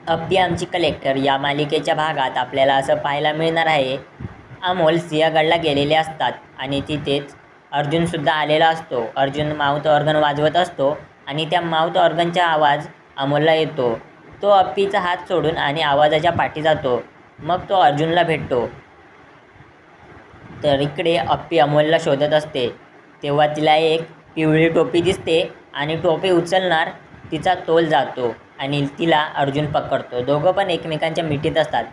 अप्पी आमची कलेक्टर या मालिकेच्या भागात आपल्याला असं पाहायला मिळणार आहे. अमोल सिंहगडला गेलेले असतात आणि तिथेच अर्जुनसुद्धा आलेला असतो. अर्जुन माउथ ऑर्गन वाजवत असतो आणि त्या माउथ ऑर्गनचा आवाज अमोलला येतो. तो अप्पीचा हात सोडून आणि आवाजाच्या पाठी जातो. मग तो अर्जुनला भेटतो. तर इकडे अप्पी अमोलला शोधत असते. तेव्हा तिला एक पिवळी टोपी दिसते आणि टोपी उचलणार तिचा तोल जातो आणि तिला अर्जुन पकडतो. दोघं पण एकमेकांच्या मिठीत असतात.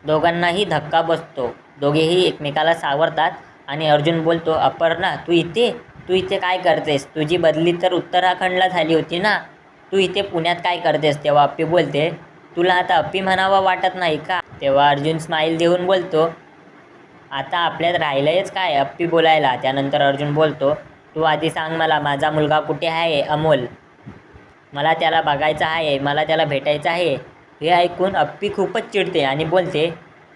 दोघांनाही धक्का बसतो. दोघेही एकमेकाला सावरतात आणि अर्जुन बोलतो, अपर्णा तू इथे काय करतेस? तुझी बदली तर उत्तराखंडला झाली होती ना, तू इथे पुण्यात काय करतेस? तेव्हा अप्पी बोलते, तुला आता अप्पी म्हणावं वाटत नाही का? तेव्हा अर्जुन स्माईल देऊन बोलतो, आता आपल्यात राहिलंयच काय अप्पी बोलायला? त्यानंतर अर्जुन बोलतो, तू आधी सांग मला, माझा मुलगा कुठे आहे अमोल? मला त्याला बघायचं आहे, मला त्याला भेटायचं आहे. हे ऐकून अप्पी खूपच चिडते आणि बोलते,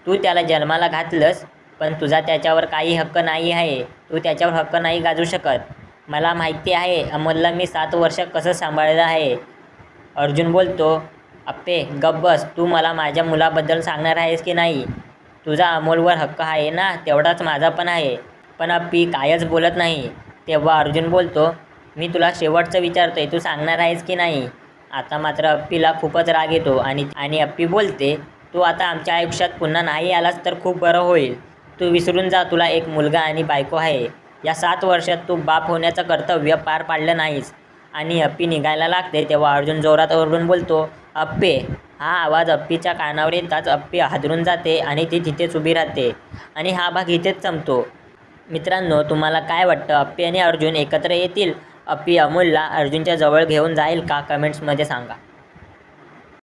तू त्याला जन्माला घातलंस पण तुझा त्याच्यावर काही हक्क नाही आहे. तू त्याच्यावर हक्क नाही गाजवू शकत. मला माहिती आहे अमोलला मी 7 वर्ष कसं सांभाळलं आहे. अर्जुन बोलतो, अप्पे गप्प बस. तू मला माझ्या मुलाबद्दल सांगणार आहेस की नाही? तुझा अमोलवर हक्क आहे ना, तेवढाच माझा पण आहे. पण अप्पी कायच बोलत नाही. तेव्हा अर्जुन बोलतो, मी तुला शेवटचं विचारतोय, तू सांगणार आहेस की नाही? आता मात्र अप्पीला खूपच राग येतो आणि अप्पी बोलते, तू आता आमच्या आयुष्यात पुन्हा नाही आलास तर खूप बरं होईल. तू विसरून जा, तुला एक मुलगा आणि बायको आहे. या 7 वर्षात तू बाप होण्याचं कर्तव्य पार पाडलं नाहीस. आणि अप्पी निघायला लागते तेव्हा अर्जुन जोरात ओरडून बोलतो, अप्पे. हा आवाज अप्पीच्या कानावर येताच अप्पी हादरून जाते आणि ती तिथेच उभी राहते. आणि हा भाग इथेच संपतो. मित्रांनो, तुम्हाला काय वाटतं? अप्पी आणि अर्जुन एकत्र येतील? अप्पी अमोलला अर्जुनच्या जवळ घेऊन जाईल का? कमेंट्समध्ये सांगा.